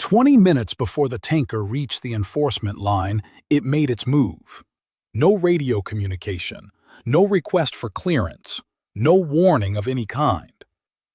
20 minutes before the tanker reached the enforcement line, it made its move. No radio communication, no request for clearance, no warning of any kind.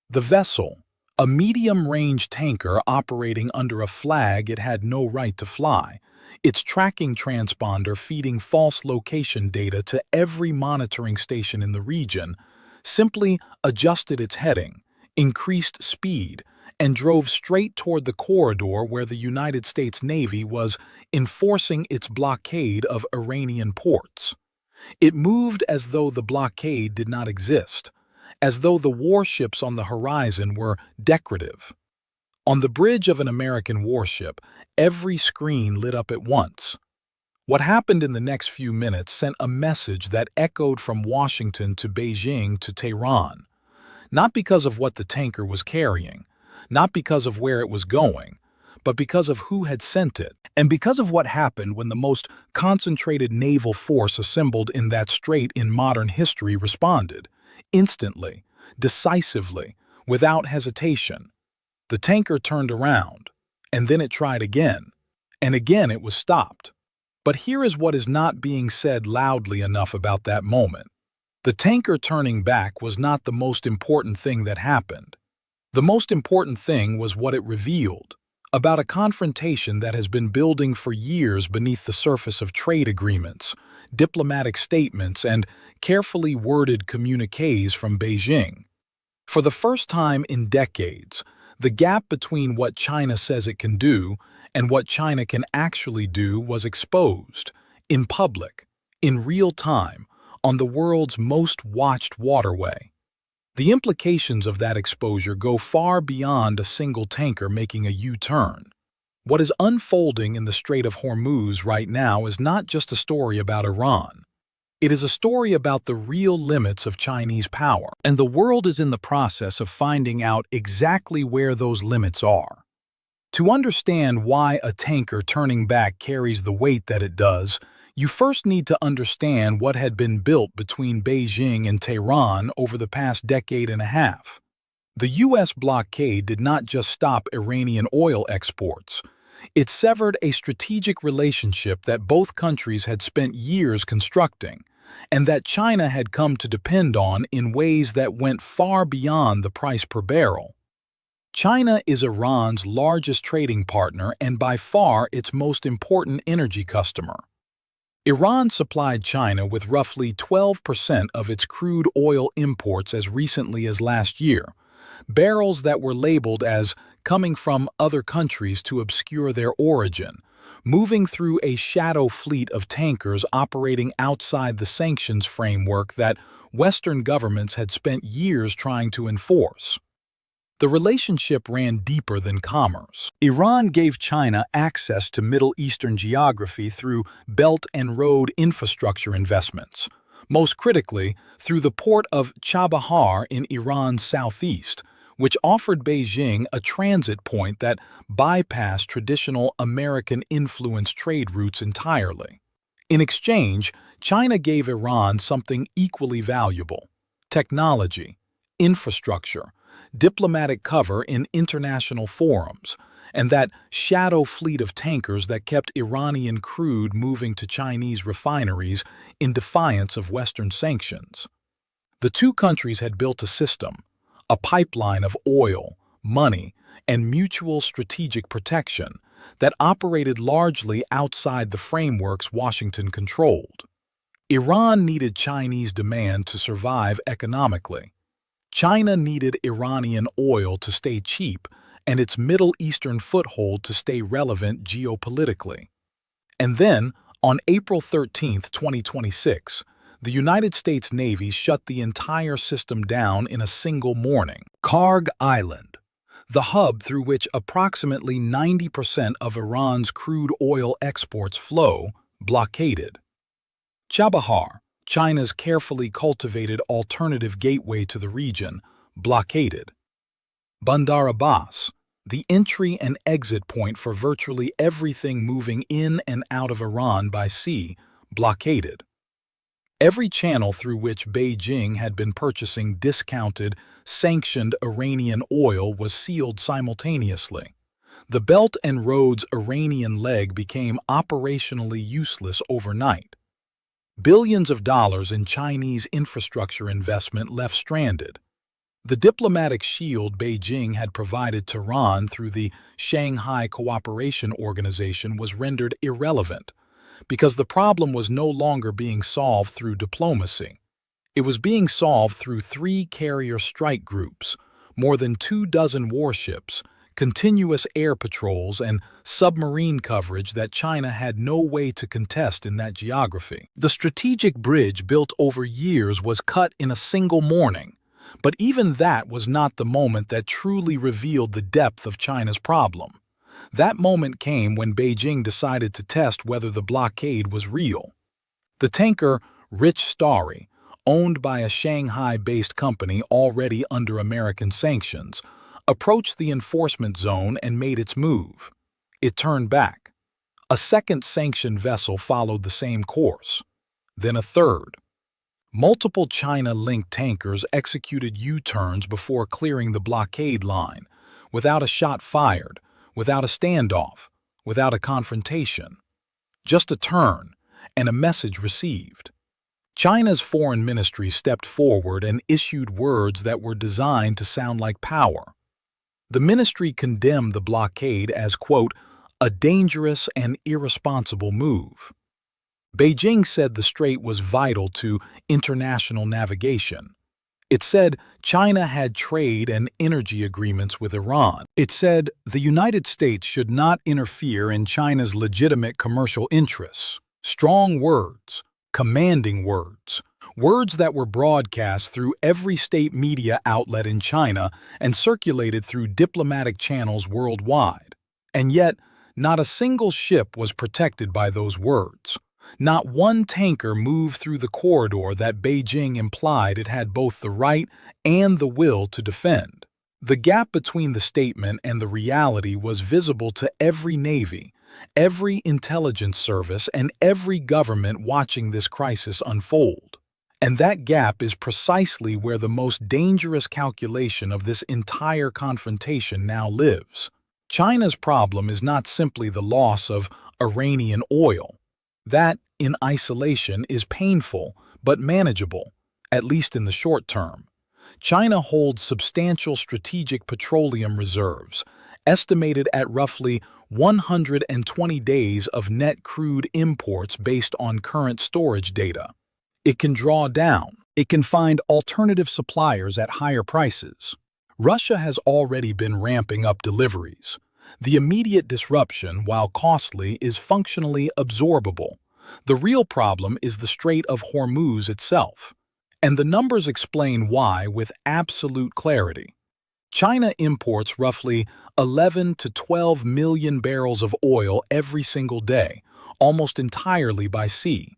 The vessel, a medium-range tanker operating under a flag it had no right to fly, its tracking transponder feeding false location data to every monitoring station in the region, simply adjusted its heading, increased speed, and drove straight toward the corridor where the United States Navy was enforcing its blockade of Iranian ports. It moved as though the blockade did not exist, as though the warships on the horizon were decorative. On the bridge of an American warship, every screen lit up at once. What happened in the next few minutes sent a message that echoed from Washington to Beijing to Tehran, not because of what the tanker was carrying, not because of where it was going, but because of who had sent it, and because of what happened when the most concentrated naval force assembled in that strait in modern history responded, instantly, decisively, without hesitation. The tanker turned around, and then it tried again, and again it was stopped. But here is what is not being said loudly enough about that moment. The tanker turning back was not the most important thing that happened. The most important thing was what it revealed, about a confrontation that has been building for years beneath the surface of trade agreements, diplomatic statements, and carefully worded communiques from Beijing. For the first time in decades, the gap between what China says it can do and what China can actually do was exposed, in public, in real time, on the world's most watched waterway. The implications of that exposure go far beyond a single tanker making a U-turn. What is unfolding in the Strait of Hormuz right now is not just a story about Iran. It is a story about the real limits of Chinese power, and the world is in the process of finding out exactly where those limits are. To understand why a tanker turning back carries the weight that it does, you first need to understand what had been built between Beijing and Tehran over the past decade and a half. The U.S. blockade did not just stop Iranian oil exports. It severed a strategic relationship that both countries had spent years constructing, and that China had come to depend on in ways that went far beyond the price per barrel. China is Iran's largest trading partner and by far its most important energy customer. Iran supplied China with roughly 12% of its crude oil imports as recently as last year, barrels that were labeled as coming from other countries to obscure their origin, moving through a shadow fleet of tankers operating outside the sanctions framework that Western governments had spent years trying to enforce. The relationship ran deeper than commerce. Iran gave China access to Middle Eastern geography through Belt and Road infrastructure investments, most critically through the port of Chabahar in Iran's southeast, which offered Beijing a transit point that bypassed traditional American-influenced trade routes entirely. In exchange, China gave Iran something equally valuable: technology, infrastructure, diplomatic cover in international forums, and that shadow fleet of tankers that kept Iranian crude moving to Chinese refineries in defiance of Western sanctions. The two countries had built a system, a pipeline of oil, money, and mutual strategic protection that operated largely outside the frameworks Washington controlled. Iran needed Chinese demand to survive economically. China needed Iranian oil to stay cheap and its Middle Eastern foothold to stay relevant geopolitically. And then, on April 13, 2026, the United States Navy shut the entire system down in a single morning. Karg Island, the hub through which approximately 90% of Iran's crude oil exports flow, blockaded. Chabahar, China's carefully cultivated alternative gateway to the region, blockaded. Bandar Abbas, the entry and exit point for virtually everything moving in and out of Iran by sea, blockaded. Every channel through which Beijing had been purchasing discounted, sanctioned Iranian oil was sealed simultaneously. The Belt and Road's Iranian leg became operationally useless overnight. Billions of dollars in Chinese infrastructure investment left stranded. The diplomatic shield Beijing had provided Tehran through the Shanghai Cooperation Organization was rendered irrelevant, because the problem was no longer being solved through diplomacy. It was being solved through 3 carrier strike groups, more than 24 warships, continuous air patrols, and submarine coverage that China had no way to contest in that geography. The strategic bridge built over years was cut in a single morning, but even that was not the moment that truly revealed the depth of China's problem. That moment came when Beijing decided to test whether the blockade was real. The tanker Starry, owned by a Shanghai-based company already under American sanctions, approached the enforcement zone and made its move. It turned back. A second sanctioned vessel followed the same course. Then a third. Multiple China-linked tankers executed U-turns before clearing the blockade line, without a shot fired, without a standoff, without a confrontation. Just a turn, and a message received. China's foreign ministry stepped forward and issued words that were designed to sound like power. The ministry condemned the blockade as, quote, a dangerous and irresponsible move. Beijing said the strait was vital to international navigation. It said China had trade and energy agreements with Iran. It said the United States should not interfere in China's legitimate commercial interests. Strong words, commanding words, words that were broadcast through every state media outlet in China and circulated through diplomatic channels worldwide. And yet, not a single ship was protected by those words. Not one tanker moved through the corridor that Beijing implied it had both the right and the will to defend. The gap between the statement and the reality was visible to every navy, every intelligence service, and every government watching this crisis unfold. And that gap is precisely where the most dangerous calculation of this entire confrontation now lives. China's problem is not simply the loss of Iranian oil. That, in isolation, is painful but manageable, at least in the short term. China holds substantial strategic petroleum reserves, estimated at roughly 120 days of net crude imports based on current storage data. It can draw down. It can find alternative suppliers at higher prices. Russia has already been ramping up deliveries. The immediate disruption, while costly, is functionally absorbable. The real problem is the Strait of Hormuz itself. And the numbers explain why with absolute clarity. China imports roughly 11 to 12 million barrels of oil every single day, almost entirely by sea.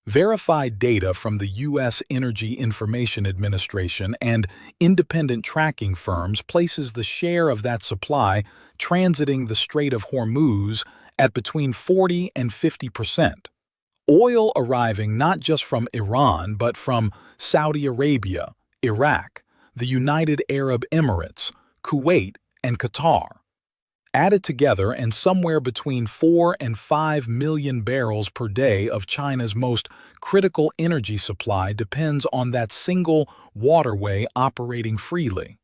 Verified data from the U.S. Energy Information Administration and independent tracking firms places the share of that supply transiting the Strait of Hormuz at between 40 and 50%. Oil arriving not just from Iran but from Saudi Arabia, Iraq, the United Arab Emirates, Kuwait, and Qatar. Added together, and somewhere between 4 and 5 million barrels per day of China's most critical energy supply depends on that single waterway operating freely.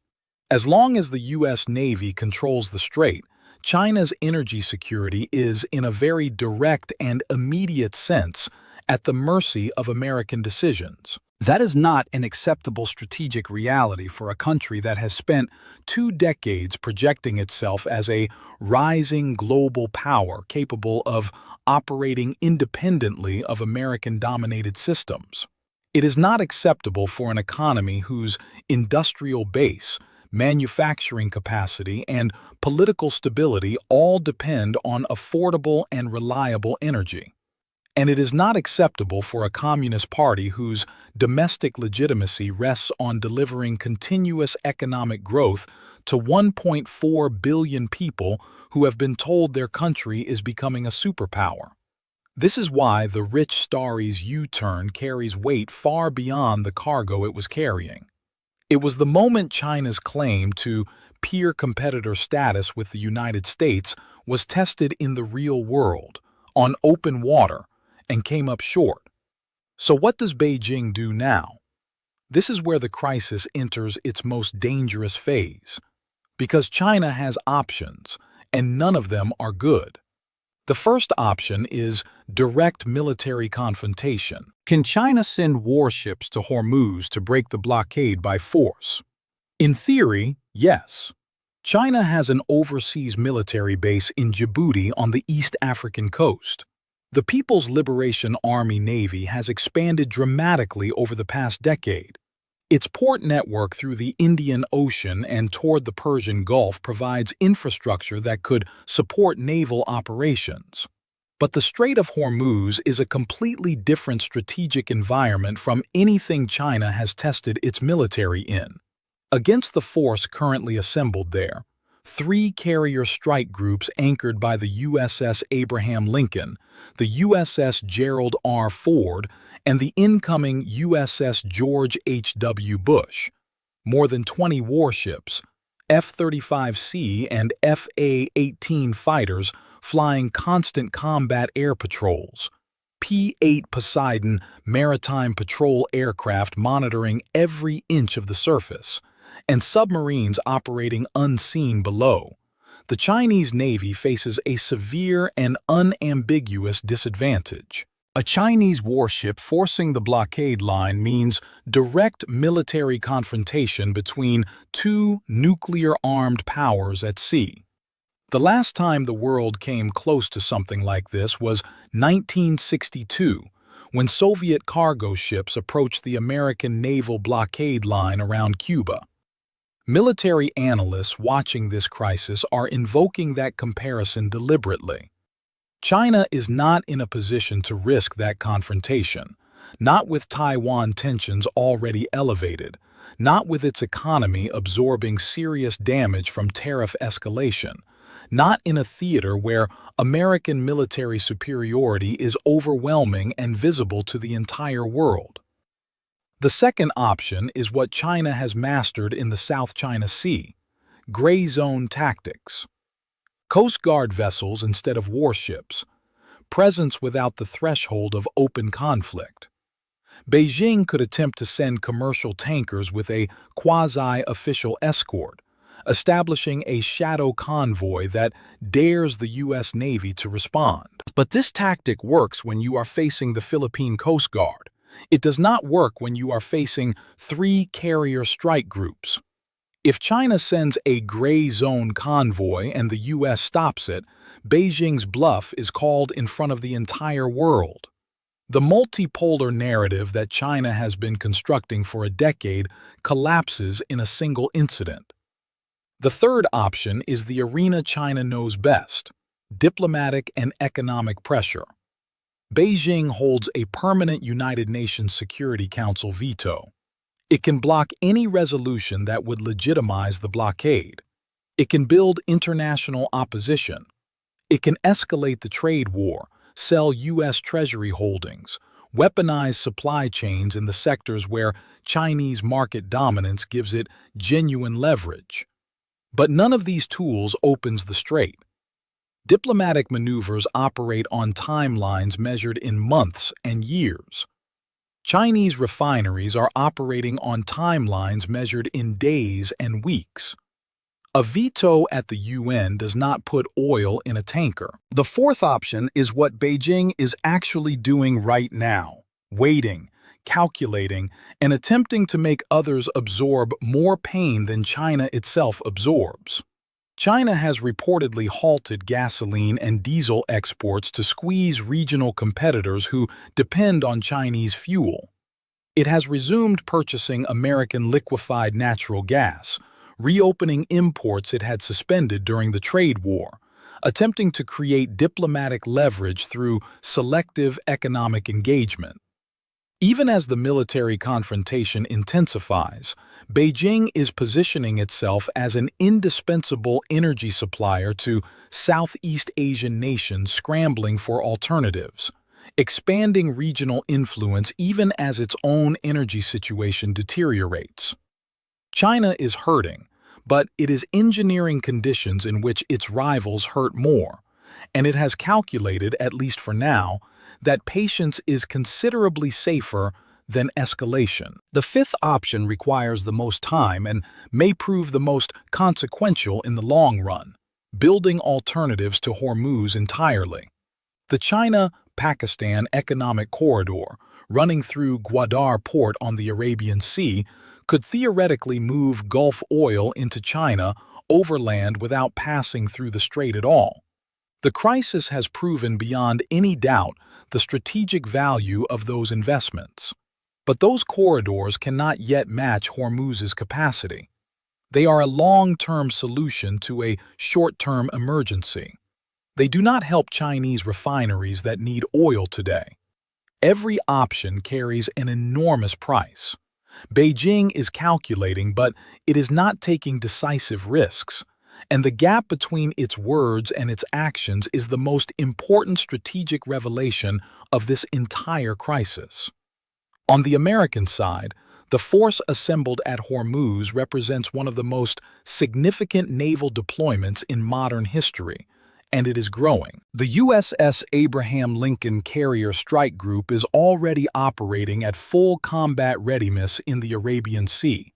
As long as the U.S. Navy controls the strait, China's energy security is, in a very direct and immediate sense, at the mercy of American decisions. That is not an acceptable strategic reality for a country that has spent 2 decades projecting itself as a rising global power capable of operating independently of American-dominated systems. It is not acceptable for an economy whose industrial base, manufacturing capacity, and political stability all depend on affordable and reliable energy. And it is not acceptable for a communist party whose domestic legitimacy rests on delivering continuous economic growth to 1.4 billion people who have been told their country is becoming a superpower. This is why the Starry's U-turn carries weight far beyond the cargo it was carrying. It was the moment China's claim to peer competitor status with the United States was tested in the real world, on open water, and came up short. So what does Beijing do now? This is where the crisis enters its most dangerous phase, because China has options, and none of them are good. The first option is direct military confrontation. Can China send warships to Hormuz to break the blockade by force? In theory, yes. China has an overseas military base in Djibouti on the East African coast. The People's Liberation Army Navy has expanded dramatically over the past decade. Its port network through the Indian Ocean and toward the Persian Gulf provides infrastructure that could support naval operations. But the Strait of Hormuz is a completely different strategic environment from anything China has tested its military in. Against the force currently assembled there, 3 carrier strike groups anchored by the USS Abraham Lincoln, the USS Gerald R. Ford, and the incoming USS George H.W. Bush, more than 20 warships, F-35C and FA-18 fighters flying constant combat air patrols, P-8 Poseidon maritime patrol aircraft monitoring every inch of the surface, and submarines operating unseen below. The Chinese Navy faces a severe and unambiguous disadvantage. A Chinese warship forcing the blockade line means direct military confrontation between 2 nuclear-armed powers at sea. The last time the world came close to something like this was 1962, when Soviet cargo ships approached the American naval blockade line around Cuba. Military analysts watching this crisis are invoking that comparison deliberately. China is not in a position to risk that confrontation, not with Taiwan tensions already elevated, not with its economy absorbing serious damage from tariff escalation, not in a theater where American military superiority is overwhelming and visible to the entire world. The second option is what China has mastered in the South China Sea: gray zone tactics. Coast Guard vessels instead of warships, presence without the threshold of open conflict. Beijing could attempt to send commercial tankers with a quasi-official escort, establishing a shadow convoy that dares the U.S. Navy to respond. But this tactic works when you are facing the Philippine Coast Guard. It does not work when you are facing 3 carrier strike groups. If China sends a gray zone convoy and the U.S. stops it, Beijing's bluff is called in front of the entire world. The multipolar narrative that China has been constructing for a decade collapses in a single incident. The third option is the arena China knows best: diplomatic and economic pressure. Beijing holds a permanent United Nations Security Council veto. It can block any resolution that would legitimize the blockade. It can build international opposition. It can escalate the trade war, sell U.S. Treasury holdings, weaponize supply chains in the sectors where Chinese market dominance gives it genuine leverage. But none of these tools opens the strait. Diplomatic maneuvers operate on timelines measured in months and years. Chinese refineries are operating on timelines measured in days and weeks. A veto at the UN does not put oil in a tanker. The fourth option is what Beijing is actually doing right now: waiting, calculating, and attempting to make others absorb more pain than China itself absorbs. China has reportedly halted gasoline and diesel exports to squeeze regional competitors who depend on Chinese fuel. It has resumed purchasing American liquefied natural gas, reopening imports it had suspended during the trade war, attempting to create diplomatic leverage through selective economic engagement. Even as the military confrontation intensifies, Beijing is positioning itself as an indispensable energy supplier to Southeast Asian nations scrambling for alternatives, expanding regional influence even as its own energy situation deteriorates. China is hurting, but it is engineering conditions in which its rivals hurt more, and it has calculated, at least for now, that patience is considerably safer than escalation. The fifth option requires the most time and may prove the most consequential in the long run: building alternatives to Hormuz entirely. The China-Pakistan Economic Corridor, running through Gwadar Port on the Arabian Sea, could theoretically move Gulf oil into China overland without passing through the strait at all. The crisis has proven beyond any doubt the strategic value of those investments. But those corridors cannot yet match Hormuz's capacity. They are a long-term solution to a short-term emergency. They do not help Chinese refineries that need oil today. Every option carries an enormous price. Beijing is calculating, but it is not taking decisive risks, and the gap between its words and its actions is the most important strategic revelation of this entire crisis. On the American side, the force assembled at Hormuz represents one of the most significant naval deployments in modern history, and it is growing. The USS Abraham Lincoln Carrier Strike Group is already operating at full combat readiness in the Arabian Sea.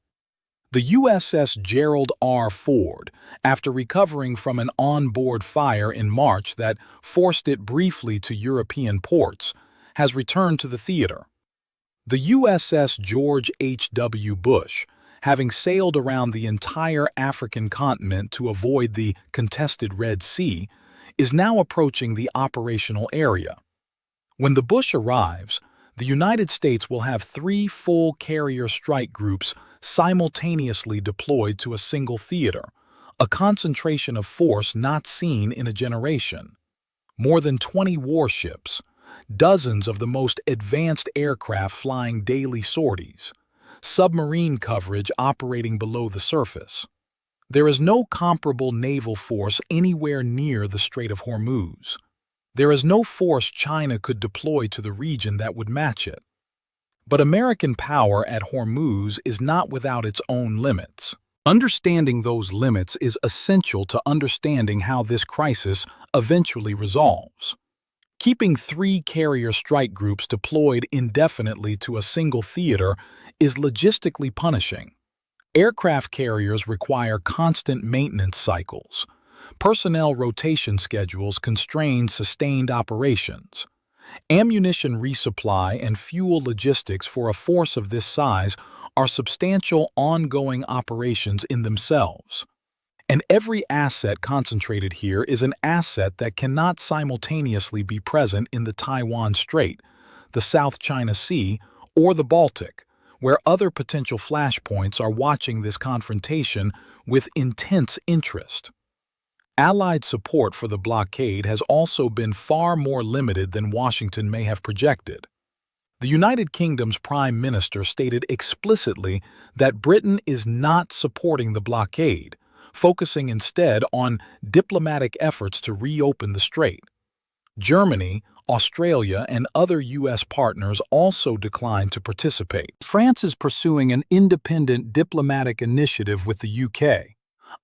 The USS Gerald R. Ford, after recovering from an onboard fire in March that forced it briefly to European ports, has returned to the theater. The USS George H.W. Bush, having sailed around the entire African continent to avoid the contested Red Sea, is now approaching the operational area. When the Bush arrives, the United States will have 3 full carrier strike groups simultaneously deployed to a single theater, a concentration of force not seen in a generation. More than 20 warships, dozens of the most advanced aircraft flying daily sorties, submarine coverage operating below the surface. There is no comparable naval force anywhere near the Strait of Hormuz. There is no force China could deploy to the region that would match it. But American power at Hormuz is not without its own limits. Understanding those limits is essential to understanding how this crisis eventually resolves. Keeping 3 carrier strike groups deployed indefinitely to a single theater is logistically punishing. Aircraft carriers require constant maintenance cycles. Personnel rotation schedules constrain sustained operations. Ammunition resupply and fuel logistics for a force of this size are substantial ongoing operations in themselves. And every asset concentrated here is an asset that cannot simultaneously be present in the Taiwan Strait, the South China Sea, or the Baltic, where other potential flashpoints are watching this confrontation with intense interest. Allied support for the blockade has also been far more limited than Washington may have projected. The United Kingdom's Prime Minister stated explicitly that Britain is not supporting the blockade, focusing instead on diplomatic efforts to reopen the strait. Germany, Australia, and other U.S. partners also declined to participate. France is pursuing an independent diplomatic initiative with the UK,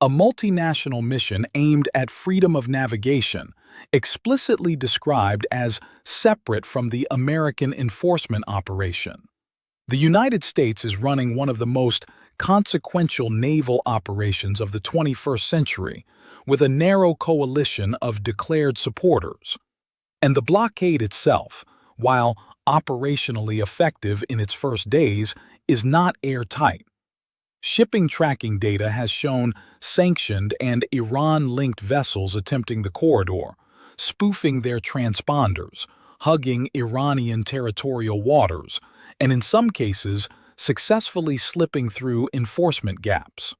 a multinational mission aimed at freedom of navigation, explicitly described as separate from the American enforcement operation. The United States is running one of the most consequential naval operations of the 21st century, with a narrow coalition of declared supporters. And the blockade itself, while operationally effective in its first days, is not airtight. Shipping tracking data has shown sanctioned and Iran-linked vessels attempting the corridor, spoofing their transponders, hugging Iranian territorial waters, and in some cases, successfully slipping through enforcement gaps.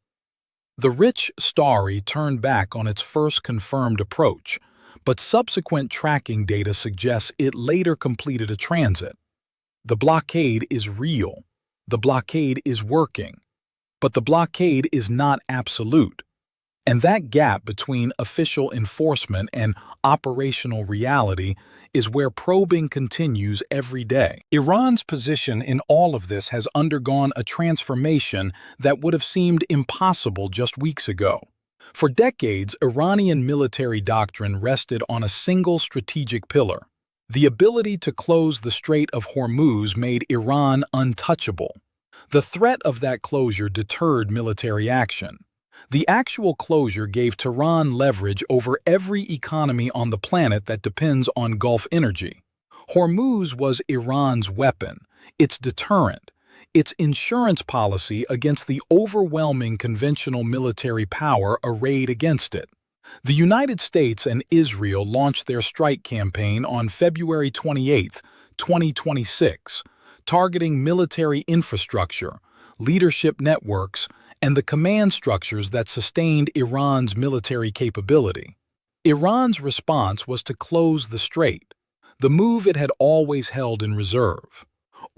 The rich Starry turned back on its first confirmed approach, but subsequent tracking data suggests it later completed a transit. The blockade is real. The blockade is working. But the blockade is not absolute. And that gap between official enforcement and operational reality is where probing continues every day. Iran's position in all of this has undergone a transformation that would have seemed impossible just weeks ago. For decades, Iranian military doctrine rested on a single strategic pillar. The ability to close the Strait of Hormuz made Iran untouchable. The threat of that closure deterred military action. The actual closure gave Tehran leverage over every economy on the planet that depends on Gulf energy. Hormuz was Iran's weapon, its deterrent, its insurance policy against the overwhelming conventional military power arrayed against it. The United States and Israel launched their strike campaign on February 28, 2026, targeting military infrastructure, leadership networks, and the command structures that sustained Iran's military capability. Iran's response was to close the strait, the move it had always held in reserve.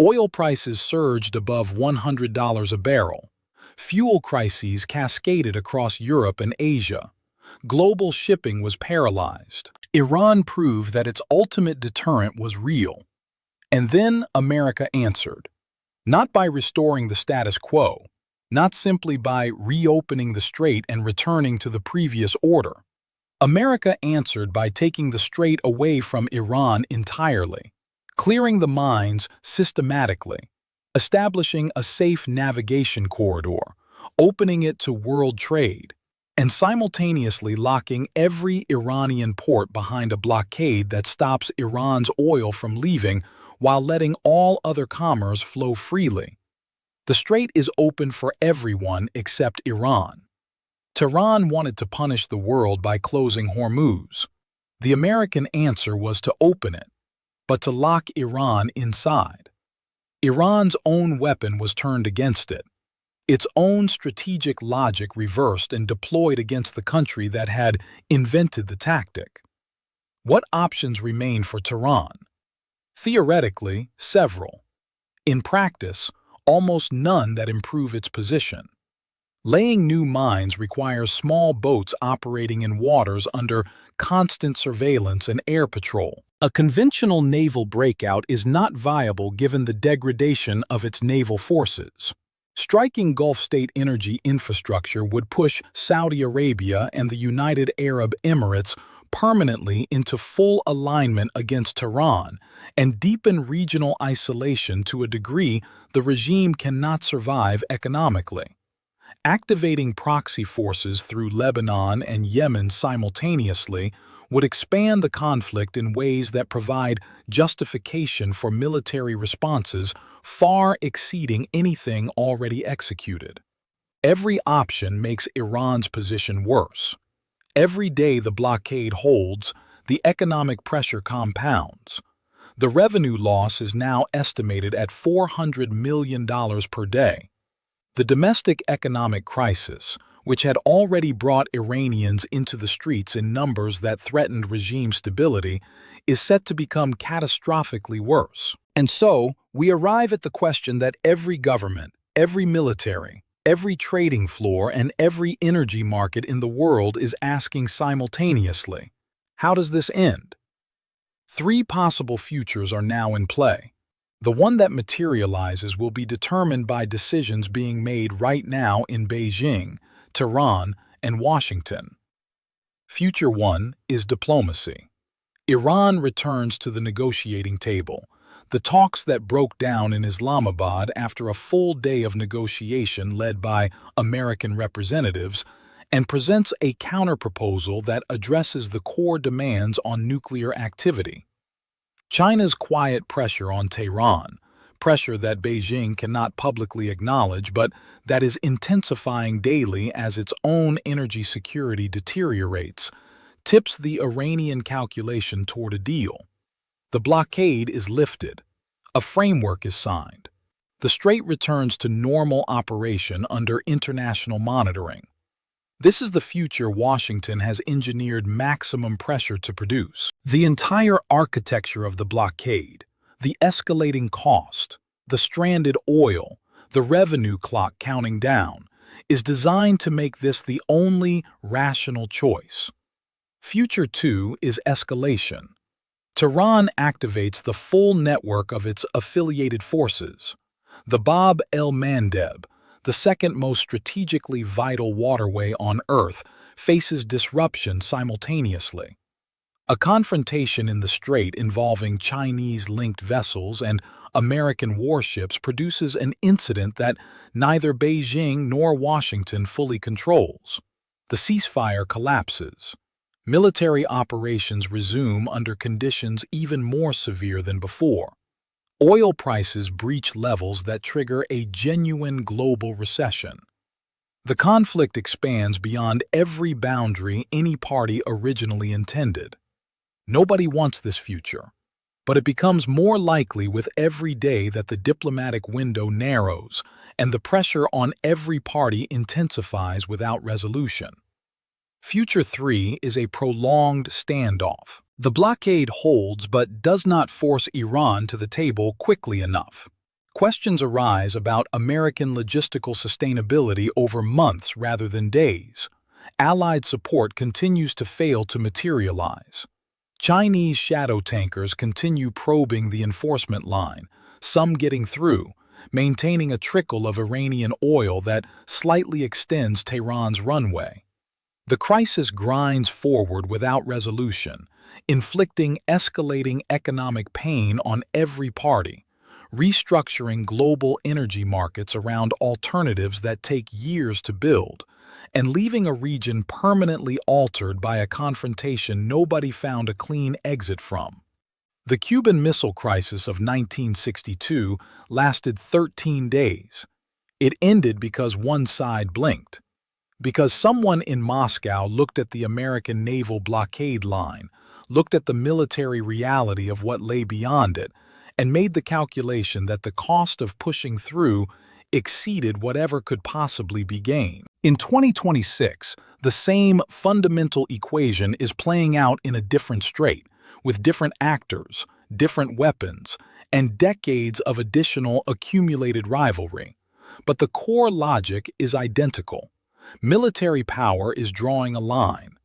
Oil prices surged above $100 a barrel. Fuel crises cascaded across Europe and Asia. Global shipping was paralyzed. Iran proved that its ultimate deterrent was real. And then America answered. Not by restoring the status quo, not simply by reopening the strait and returning to the previous order. America answered by taking the strait away from Iran entirely, clearing the mines systematically, establishing a safe navigation corridor, opening it to world trade, and simultaneously locking every Iranian port behind a blockade that stops Iran's oil from leaving while letting all other commerce flow freely. The strait is open for everyone except Iran. Tehran wanted to punish the world by closing Hormuz. The American answer was to open it, but to lock Iran inside. Iran's own weapon was turned against it. Its own strategic logic reversed and deployed against the country that had invented the tactic. What options remain for Tehran? Theoretically, several. In practice, almost none that improve its position. Laying new mines requires small boats operating in waters under constant surveillance and air patrol. A conventional naval breakout is not viable given the degradation of its naval forces. Striking Gulf state energy infrastructure would push Saudi Arabia and the United Arab Emirates permanently into full alignment against Tehran and deepen regional isolation to a degree the regime cannot survive economically. Activating proxy forces through Lebanon and Yemen simultaneously would expand the conflict in ways that provide justification for military responses far exceeding anything already executed. Every option makes Iran's position worse. Every day the blockade holds, the economic pressure compounds. The revenue loss is now estimated at $400 million per day. The domestic economic crisis, which had already brought Iranians into the streets in numbers that threatened regime stability, is set to become catastrophically worse. And so, we arrive at the question that every government, every military, every trading floor, and every energy market in the world is asking simultaneously. How does this end? Three possible futures are now in play. The one that materializes will be determined by decisions being made right now in Beijing, Tehran, and Washington. Future 1 is diplomacy. Iran returns to the negotiating table, the talks that broke down in Islamabad after a full day of negotiation led by American representatives, and presents a counterproposal that addresses the core demands on nuclear activity. China's quiet pressure on Tehran, pressure that Beijing cannot publicly acknowledge but that is intensifying daily as its own energy security deteriorates, tips the Iranian calculation toward a deal. The blockade is lifted. A framework is signed. The strait returns to normal operation under international monitoring. This is the future Washington has engineered maximum pressure to produce. The entire architecture of the blockade, the escalating cost, the stranded oil, the revenue clock counting down, is designed to make this the only rational choice. Future 2 is escalation. Tehran activates the full network of its affiliated forces. The Bab el-Mandeb, the second most strategically vital waterway on Earth, faces disruption simultaneously. A confrontation in the strait involving Chinese-linked vessels and American warships produces an incident that neither Beijing nor Washington fully controls. The ceasefire collapses. Military operations resume under conditions even more severe than before. Oil prices breach levels that trigger a genuine global recession. The conflict expands beyond every boundary any party originally intended. Nobody wants this future, but it becomes more likely with every day that the diplomatic window narrows and the pressure on every party intensifies without resolution. Future 3 is a prolonged standoff. The blockade holds but does not force Iran to the table quickly enough. Questions arise about American logistical sustainability over months rather than days. Allied support continues to fail to materialize. Chinese shadow tankers continue probing the enforcement line, some getting through, maintaining a trickle of Iranian oil that slightly extends Tehran's runway. The crisis grinds forward without resolution, inflicting escalating economic pain on every party, restructuring global energy markets around alternatives that take years to build, and leaving a region permanently altered by a confrontation nobody found a clean exit from. The Cuban Missile Crisis of 1962 lasted 13 days. It ended because one side blinked. Because someone in Moscow looked at the American naval blockade line, looked at the military reality of what lay beyond it, and made the calculation that the cost of pushing through exceeded whatever could possibly be gained. In 2026, the same fundamental equation is playing out in a different strait, with different actors, different weapons, and decades of additional accumulated rivalry. But the core logic is identical. Military power is drawing a line.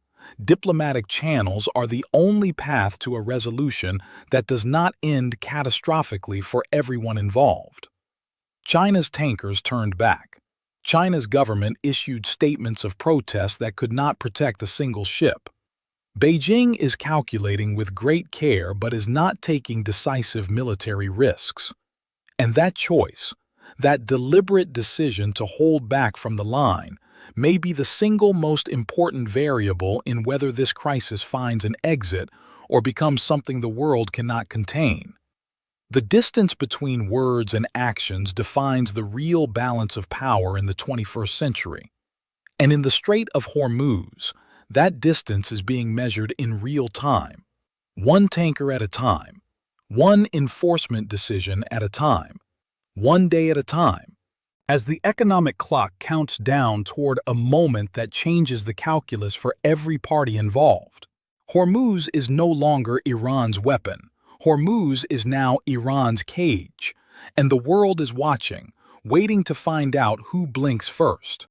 Diplomatic channels are the only path to a resolution that does not end catastrophically for everyone involved. China's tankers turned back. China's government issued statements of protest that could not protect a single ship. Beijing is calculating with great care but is not taking decisive military risks. And that choice, that deliberate decision to hold back from the line, may be the single most important variable in whether this crisis finds an exit or becomes something the world cannot contain. The distance between words and actions defines the real balance of power in the 21st century. And in the Strait of Hormuz, that distance is being measured in real time, one tanker at a time, one enforcement decision at a time, one day at a time. As the economic clock counts down toward a moment that changes the calculus for every party involved, Hormuz is no longer Iran's weapon. Hormuz is now Iran's cage, and the world is watching, waiting to find out who blinks first.